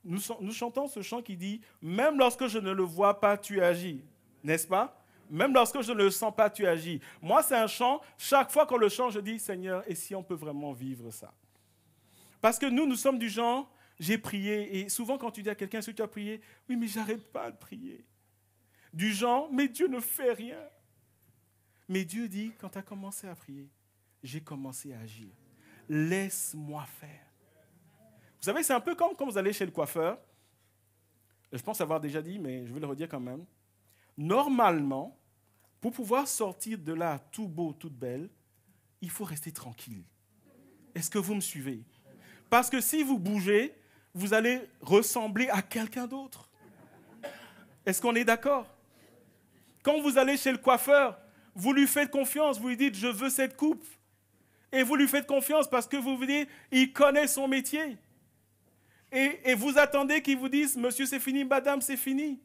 Speaker 1: Nous chantons ce chant qui dit « Même lorsque je ne le vois pas, tu agis ». N'est-ce pas? Même lorsque je ne le sens pas, tu agis. Moi, c'est un chant, chaque fois qu'on le chante, je dis « Seigneur, et si on peut vraiment vivre ça ?» Parce que nous sommes du genre, j'ai prié, et souvent quand tu dis à quelqu'un « Est-ce que tu as prié ?» « Oui, mais j'arrête pas de prier. » Du genre « Mais Dieu ne fait rien. » Mais Dieu dit « Quand tu as commencé à prier, j'ai commencé à agir. Laisse-moi faire. » Vous savez, c'est un peu comme quand vous allez chez le coiffeur. je pense avoir déjà dit, mais je vais le redire quand même. Normalement, pour pouvoir sortir de là tout beau, toute belle, il faut rester tranquille. Est-ce que vous me suivez? Parce que si vous bougez, vous allez ressembler à quelqu'un d'autre. Est-ce qu'on est d'accord? Quand vous allez chez le coiffeur, vous lui faites confiance, vous lui dites « je veux cette coupe ». Et vous lui faites confiance parce que vous vous dites « il connaît son métier ». Et vous attendez qu'il vous dise « monsieur, c'est fini, madame, c'est fini ».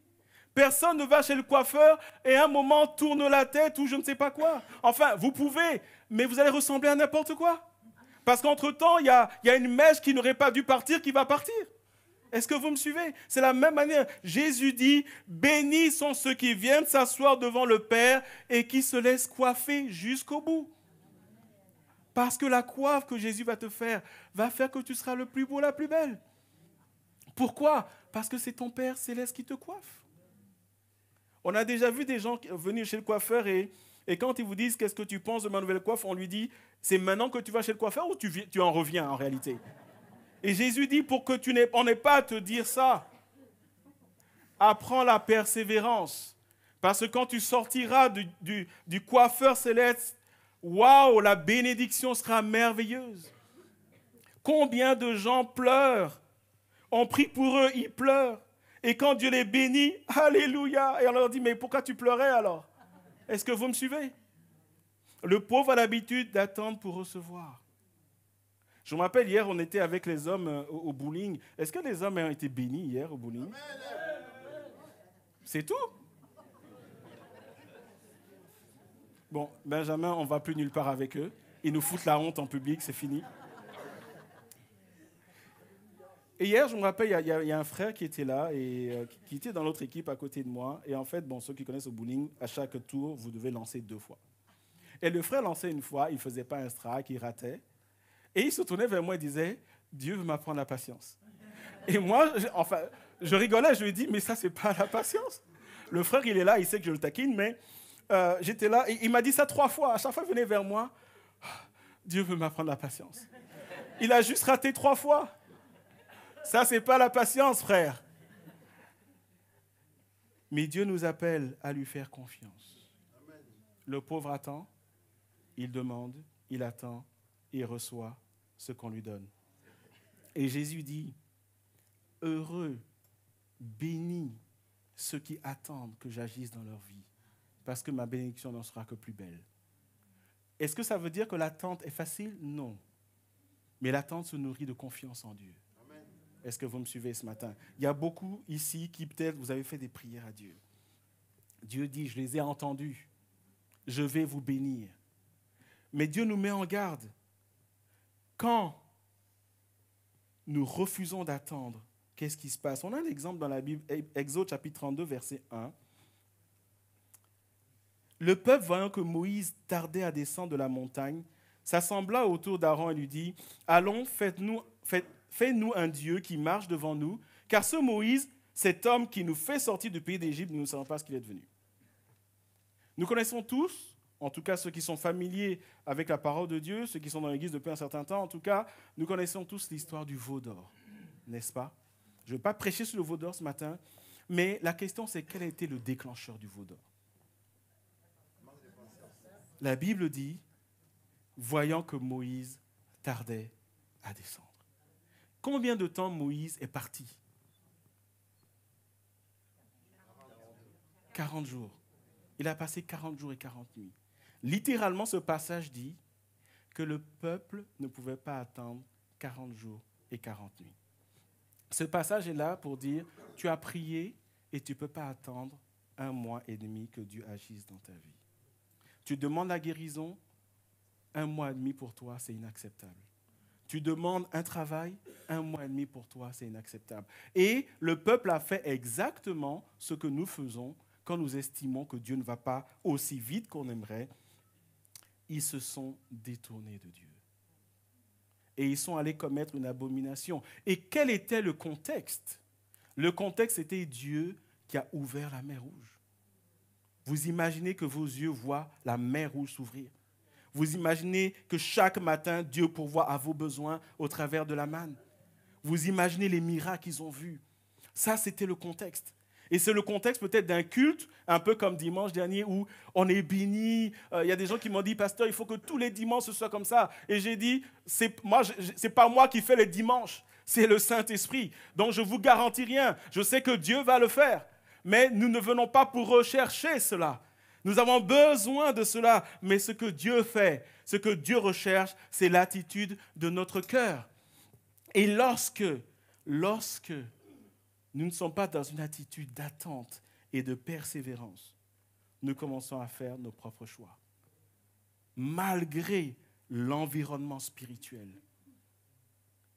Speaker 1: Personne ne va chez le coiffeur et à un moment tourne la tête ou je ne sais pas quoi. Enfin, vous pouvez, mais vous allez ressembler à n'importe quoi. Parce qu'entre-temps, il y a une mèche qui n'aurait pas dû partir qui va partir. Est-ce que vous me suivez? C'est la même manière. Jésus dit, bénis sont ceux qui viennent s'asseoir devant le Père et qui se laissent coiffer jusqu'au bout. Parce que la coiffe que Jésus va te faire va faire que tu seras le plus beau, la plus belle. Pourquoi? Parce que c'est ton Père céleste qui te coiffe. On a déjà vu des gens venir chez le coiffeur et quand ils vous disent qu'est-ce que tu penses de ma nouvelle coiffe, on lui dit, c'est maintenant que tu vas chez le coiffeur ou tu en reviens en réalité? Et Jésus dit, pour que on n'ait pas à te dire ça, apprends la persévérance. Parce que quand tu sortiras du coiffeur céleste, waouh, la bénédiction sera merveilleuse. Combien de gens pleurent? On prie pour eux, ils pleurent. Et quand Dieu les bénit, alléluia. Et on leur dit, mais pourquoi tu pleurais alors? Est-ce que vous me suivez? Le pauvre a l'habitude d'attendre pour recevoir. Je me rappelle, hier, on était avec les hommes au bowling. Est-ce que les hommes ont été bénis hier au bowling? C'est tout? Bon, Benjamin, on ne va plus nulle part avec eux. Ils nous foutent la honte en public, c'est fini. Et hier, je me rappelle, il y a un frère qui était là, et qui était dans l'autre équipe à côté de moi. Et en fait, bon, ceux qui connaissent au bowling, à chaque tour, vous devez lancer 2 fois. Et le frère lançait une fois, il ne faisait pas un strike, il ratait. Et il se tournait vers moi et disait, Dieu veut m'apprendre la patience. Et moi, je rigolais, je lui ai dit, mais ça, c'est pas la patience. Le frère, il est là, il sait que je le taquine, mais j'étais là, et il m'a dit ça 3 fois. À chaque fois, il venait vers moi, Dieu veut m'apprendre la patience. Il a juste raté 3 fois. Ça, c'est pas la patience, frère. Mais Dieu nous appelle à lui faire confiance. Le pauvre attend, il demande, il attend, et il reçoit ce qu'on lui donne. Et Jésus dit, heureux, bénis ceux qui attendent que j'agisse dans leur vie, parce que ma bénédiction n'en sera que plus belle. Est-ce que ça veut dire que l'attente est facile? Non. Mais l'attente se nourrit de confiance en Dieu. Amen. Est-ce que vous me suivez ce matin? Il y a beaucoup ici qui peut-être vous avez fait des prières à Dieu. Dieu dit, je les ai entendus, je vais vous bénir. Mais Dieu nous met en garde. Quand nous refusons d'attendre, qu'est-ce qui se passe? On a un exemple dans la Bible, Exode chapitre 32, verset 1. Le peuple, voyant que Moïse tardait à descendre de la montagne, s'assembla autour d'Aaron et lui dit, « Allons, fais-nous un Dieu qui marche devant nous, car ce Moïse, cet homme qui nous fait sortir du pays d'Égypte, nous ne savons pas ce qu'il est devenu. » Nous connaissons tous, en tout cas ceux qui sont familiers avec la parole de Dieu, ceux qui sont dans l'Église depuis un certain temps, en tout cas, nous connaissons tous l'histoire du veau d'or, n'est-ce pas? Je ne vais pas prêcher sur le veau d'or ce matin, mais la question c'est quel a été le déclencheur du veau d'or? La Bible dit, voyant que Moïse tardait à descendre. Combien de temps Moïse est parti? 40 jours. Il a passé 40 jours et 40 nuits. Littéralement, ce passage dit que le peuple ne pouvait pas attendre 40 jours et 40 nuits. Ce passage est là pour dire, tu as prié et tu ne peux pas attendre 1 mois et demi que Dieu agisse dans ta vie. Tu demandes la guérison, 1 mois et demi pour toi, c'est inacceptable. Tu demandes un travail, 1 mois et demi pour toi, c'est inacceptable. Et le peuple a fait exactement ce que nous faisons quand nous estimons que Dieu ne va pas aussi vite qu'on aimerait. Ils se sont détournés de Dieu. Et ils sont allés commettre une abomination. Et quel était le contexte? Le contexte était Dieu qui a ouvert la mer Rouge. Vous imaginez que vos yeux voient la mer Rouge s'ouvrir. Vous imaginez que chaque matin, Dieu pourvoit à vos besoins au travers de la manne. Vous imaginez les miracles qu'ils ont vus. Ça, c'était le contexte. Et c'est le contexte peut-être d'un culte, un peu comme dimanche dernier, où on est béni. Il y a des gens qui m'ont dit, pasteur, il faut que tous les dimanches ce soit comme ça. Et j'ai dit, c'est pas moi qui fais les dimanches, c'est le Saint-Esprit. Donc je ne vous garantis rien. Je sais que Dieu va le faire. Mais nous ne venons pas pour rechercher cela. Nous avons besoin de cela. Mais ce que Dieu fait, ce que Dieu recherche, c'est l'attitude de notre cœur. Et lorsque nous ne sommes pas dans une attitude d'attente et de persévérance, nous commençons à faire nos propres choix. Malgré l'environnement spirituel.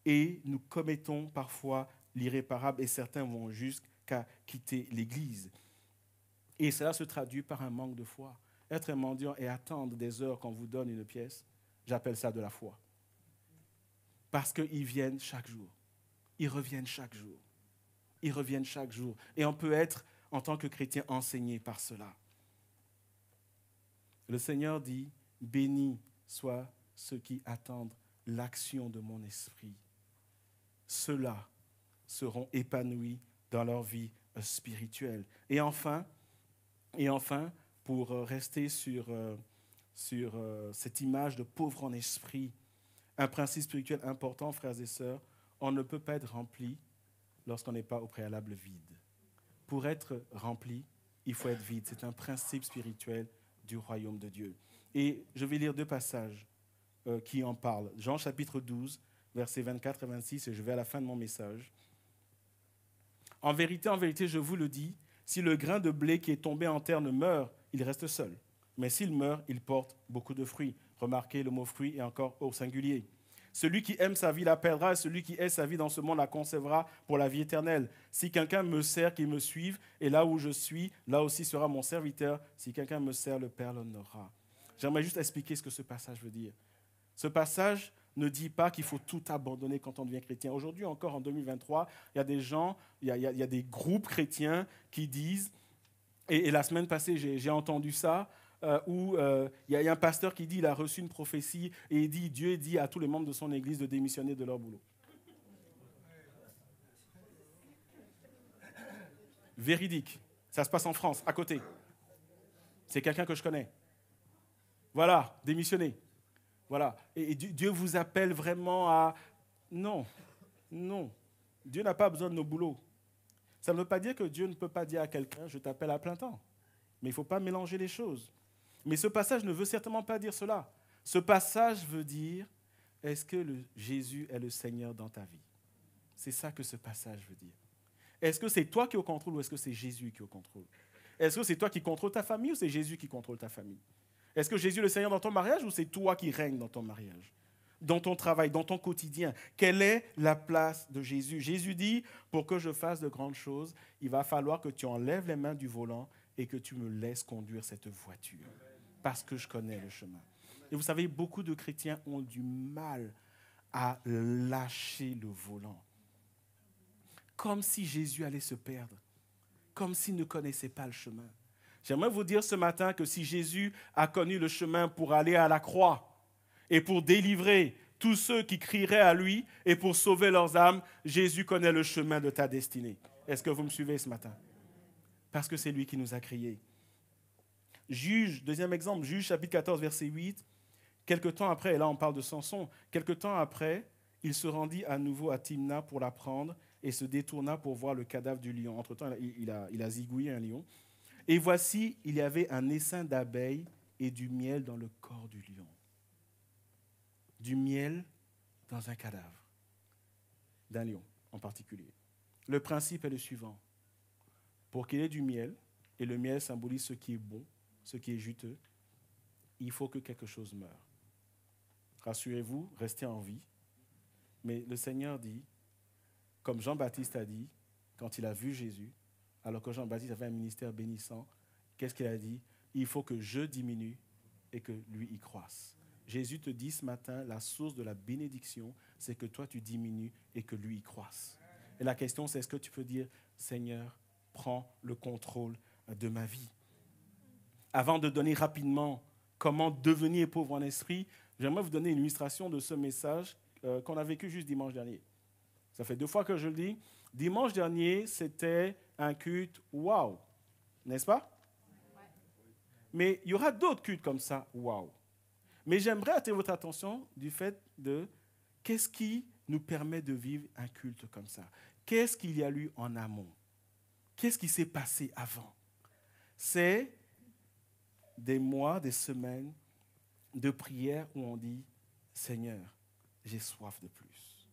Speaker 1: Et nous commettons parfois l'irréparable et certains vont jusqu'à quitter l'Église. Et cela se traduit par un manque de foi. Être un mendiant et attendre des heures qu'on vous donne une pièce, j'appelle ça de la foi. Parce qu'ils viennent chaque jour. Ils reviennent chaque jour. Ils reviennent chaque jour. Et on peut être, en tant que chrétien, enseigné par cela. Le Seigneur dit, « Bénis soient ceux qui attendent l'action de mon esprit. Ceux-là seront épanouis dans leur vie spirituelle. » Et enfin, pour rester sur cette image de pauvre en esprit, un principe spirituel important, frères et sœurs, on ne peut pas être rempli lorsqu'on n'est pas au préalable vide. Pour être rempli, il faut être vide. C'est un principe spirituel du royaume de Dieu. Et je vais lire 2 passages qui en parlent. Jean chapitre 12, versets 24 et 26, et je vais à la fin de mon message. En vérité, je vous le dis, si le grain de blé qui est tombé en terre ne meurt, il reste seul. Mais s'il meurt, il porte beaucoup de fruits. Remarquez, le mot fruit est encore au singulier. Celui qui aime sa vie la perdra, et celui qui hait sa vie dans ce monde la conservera pour la vie éternelle. Si quelqu'un me sert, qu'il me suive, et là où je suis, là aussi sera mon serviteur. Si quelqu'un me sert, le Père l'honorera. J'aimerais juste expliquer ce que ce passage veut dire. Ce passage ne dit pas qu'il faut tout abandonner quand on devient chrétien. Aujourd'hui encore, en 2023, il y a des gens, il y a des groupes chrétiens qui disent, et la semaine passée j'ai entendu ça, où il y a un pasteur qui dit qu'il a reçu une prophétie et il dit, Dieu dit à tous les membres de son église de démissionner de leur boulot. Véridique. Ça se passe en France, à côté. C'est quelqu'un que je connais. Voilà, démissionner. Voilà. Et Dieu vous appelle vraiment à... Non. Dieu n'a pas besoin de nos boulots. Ça ne veut pas dire que Dieu ne peut pas dire à quelqu'un, je t'appelle à plein temps. Mais il ne faut pas mélanger les choses. Mais ce passage ne veut certainement pas dire cela. Ce passage veut dire, est-ce que Jésus est le Seigneur dans ta vie? C'est ça que ce passage veut dire. Est-ce que c'est toi qui es au contrôle ou est-ce que c'est Jésus qui est au contrôle? Est-ce que c'est toi qui contrôle ta famille ou c'est Jésus qui contrôle ta famille? Est-ce que Jésus est le Seigneur dans ton mariage ou c'est toi qui règnes dans ton mariage? Dans ton travail, dans ton quotidien? Quelle est la place de Jésus? Jésus dit, pour que je fasse de grandes choses, il va falloir que tu enlèves les mains du volant et que tu me laisses conduire cette voiture. Parce que je connais le chemin. Et vous savez, beaucoup de chrétiens ont du mal à lâcher le volant. Comme si Jésus allait se perdre. Comme s'il ne connaissait pas le chemin. J'aimerais vous dire ce matin que si Jésus a connu le chemin pour aller à la croix et pour délivrer tous ceux qui crieraient à lui et pour sauver leurs âmes, Jésus connaît le chemin de ta destinée. Est-ce que vous me suivez ce matin? Parce que c'est lui qui nous a créés. Juge, deuxième exemple, Juge chapitre 14, verset 8. Quelque temps après, et là on parle de Samson, quelque temps après, il se rendit à nouveau à Timna pour la prendre et se détourna pour voir le cadavre du lion. Entre-temps, il a zigouillé un lion. Et voici, il y avait un essaim d'abeilles et du miel dans le corps du lion. Du miel dans un cadavre d'un lion en particulier. Le principe est le suivant. Pour qu'il y ait du miel, et le miel symbolise ce qui est bon, ce qui est juteux, il faut que quelque chose meure. Rassurez-vous, restez en vie. Mais le Seigneur dit, comme Jean-Baptiste a dit, quand il a vu Jésus, alors que Jean-Baptiste avait un ministère bénissant, qu'est-ce qu'il a dit? Il faut que je diminue et que lui y croisse. Jésus te dit ce matin, la source de la bénédiction, c'est que toi tu diminues et que lui y croisse. Et la question c'est, est-ce que tu peux dire, Seigneur, prends le contrôle de ma vie? Avant de donner rapidement comment devenir pauvre en esprit, j'aimerais vous donner une illustration de ce message qu'on a vécu juste dimanche dernier. Ça fait 2 fois que je le dis. Dimanche dernier, c'était un culte waouh, n'est-ce pas? Mais il y aura d'autres cultes comme ça, waouh. Mais j'aimerais attirer votre attention du fait de qu'est-ce qui nous permet de vivre un culte comme ça? Qu'est-ce qu'il y a eu en amont? Qu'est-ce qui s'est passé avant? C'est des mois, des semaines de prière où on dit « Seigneur, j'ai soif de plus ».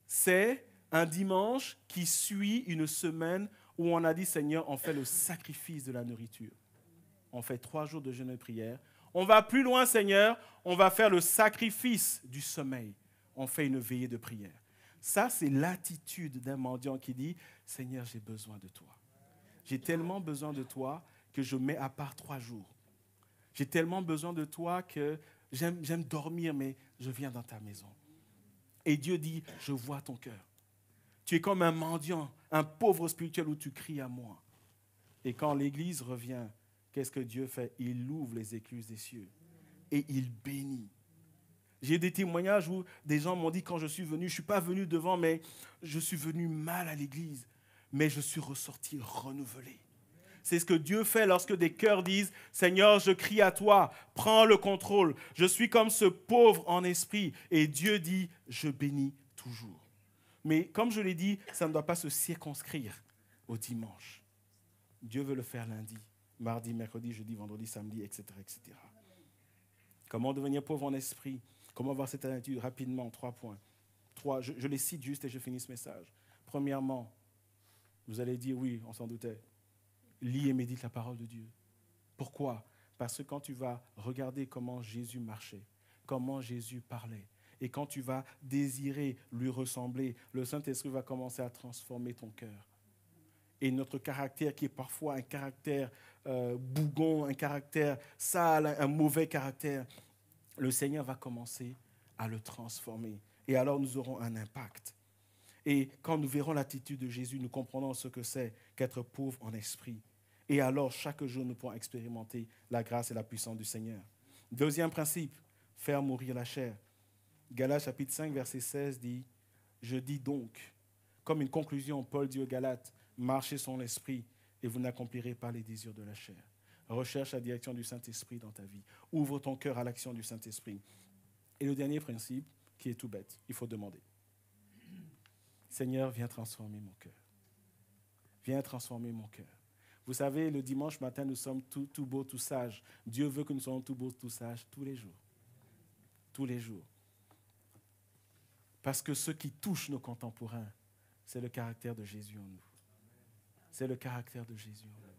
Speaker 1: C'est un dimanche qui suit une semaine où on a dit « Seigneur, on fait le sacrifice de la nourriture ». On fait 3 jours de jeûne et prière. On va plus loin, Seigneur, on va faire le sacrifice du sommeil. On fait une veillée de prière. Ça, c'est l'attitude d'un mendiant qui dit « Seigneur, j'ai besoin de toi. J'ai tellement besoin de toi que je mets à part 3 jours. J'ai tellement besoin de toi que j'aime dormir, mais je viens dans ta maison. » Et Dieu dit « Je vois ton cœur. Tu es comme un mendiant, un pauvre spirituel où tu cries à moi. » Et quand l'Église revient, qu'est-ce que Dieu fait? Il ouvre les écluses des cieux et il bénit. J'ai des témoignages où des gens m'ont dit quand je suis venu, je ne suis pas venu devant, mais je suis venu mal à l'église, mais je suis ressorti renouvelé. C'est ce que Dieu fait lorsque des cœurs disent « Seigneur, je crie à toi, prends le contrôle. Je suis comme ce pauvre en esprit. » Et Dieu dit « Je bénis toujours. » Mais comme je l'ai dit, ça ne doit pas se circonscrire au dimanche. Dieu veut le faire lundi, mardi, mercredi, jeudi, vendredi, samedi, etc., etc. Comment devenir pauvre en esprit? Comment avoir cette attitude? Rapidement, 3 points. Je les cite juste et je finis ce message. Premièrement, vous allez dire oui, on s'en doutait. Lis et médite la parole de Dieu. Pourquoi? Parce que quand tu vas regarder comment Jésus marchait, comment Jésus parlait, et quand tu vas désirer lui ressembler, le Saint-Esprit va commencer à transformer ton cœur. Et notre caractère, qui est parfois un caractère bougon, un caractère sale, un mauvais caractère, le Seigneur va commencer à le transformer. Et alors nous aurons un impact. Et quand nous verrons l'attitude de Jésus, nous comprendrons ce que c'est qu'être pauvre en esprit. Et alors, chaque jour, nous pourrons expérimenter la grâce et la puissance du Seigneur. Deuxième principe, faire mourir la chair. Galates chapitre 5, verset 16 dit « Je dis donc, comme une conclusion, Paul dit aux Galates, marchez selon l'esprit et vous n'accomplirez pas les désirs de la chair. Recherche la direction du Saint-Esprit dans ta vie. Ouvre ton cœur à l'action du Saint-Esprit. » Et le dernier principe, qui est tout bête, il faut demander. Seigneur, viens transformer mon cœur. Viens transformer mon cœur. Vous savez, le dimanche matin, nous sommes tout beaux, tout sages. Dieu veut que nous soyons tout beaux, tout sages tous les jours. Tous les jours. Parce que ce qui touche nos contemporains, c'est le caractère de Jésus en nous. C'est le caractère de Jésus en nous.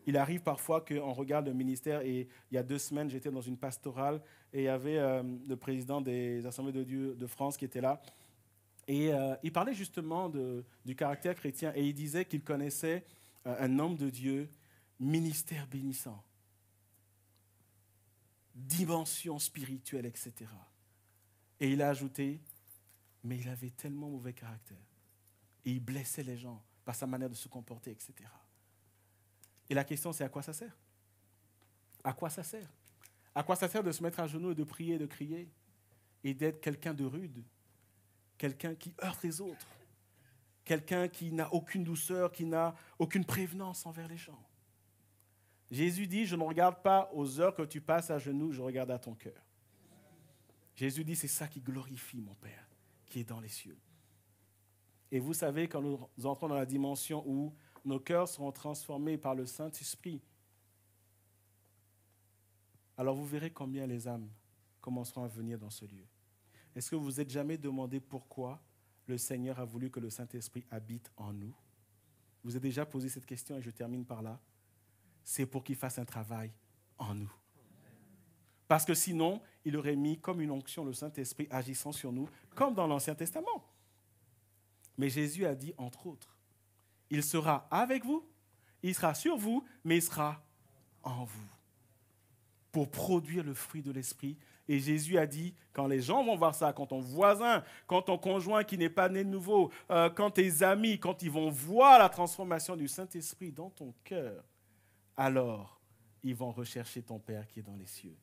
Speaker 1: Il arrive parfois qu'on regarde le ministère et il y a 2 semaines, j'étais dans une pastorale et il y avait le président des Assemblées de Dieu de France qui était là. Et il parlait justement du caractère chrétien et il disait qu'il connaissait un homme de Dieu, ministère bénissant, dimension spirituelle, etc. Et il a ajouté, mais il avait tellement mauvais caractère. Et il blessait les gens par sa manière de se comporter, etc. Et la question, c'est à quoi ça sert? À quoi ça sert? À quoi ça sert de se mettre à genoux et de prier et de crier et d'être quelqu'un de rude? Quelqu'un qui heurte les autres, quelqu'un qui n'a aucune douceur, qui n'a aucune prévenance envers les gens. Jésus dit, je ne regarde pas aux heures que tu passes à genoux, je regarde à ton cœur. Jésus dit, c'est ça qui glorifie mon Père, qui est dans les cieux. Et vous savez, quand nous entrons dans la dimension où nos cœurs seront transformés par le Saint-Esprit, alors vous verrez combien les âmes commenceront à venir dans ce lieu. Est-ce que vous vous êtes jamais demandé pourquoi le Seigneur a voulu que le Saint-Esprit habite en nous? Vous avez déjà posé cette question et je termine par là. C'est pour qu'il fasse un travail en nous. Parce que sinon, il aurait mis comme une onction le Saint-Esprit agissant sur nous, comme dans l'Ancien Testament. Mais Jésus a dit, entre autres, il sera avec vous, il sera sur vous, mais il sera en vous. Pour produire le fruit de l'Esprit. Et Jésus a dit, quand les gens vont voir ça, quand ton voisin, quand ton conjoint qui n'est pas né de nouveau, quand tes amis, quand ils vont voir la transformation du Saint-Esprit dans ton cœur, alors ils vont rechercher ton Père qui est dans les cieux.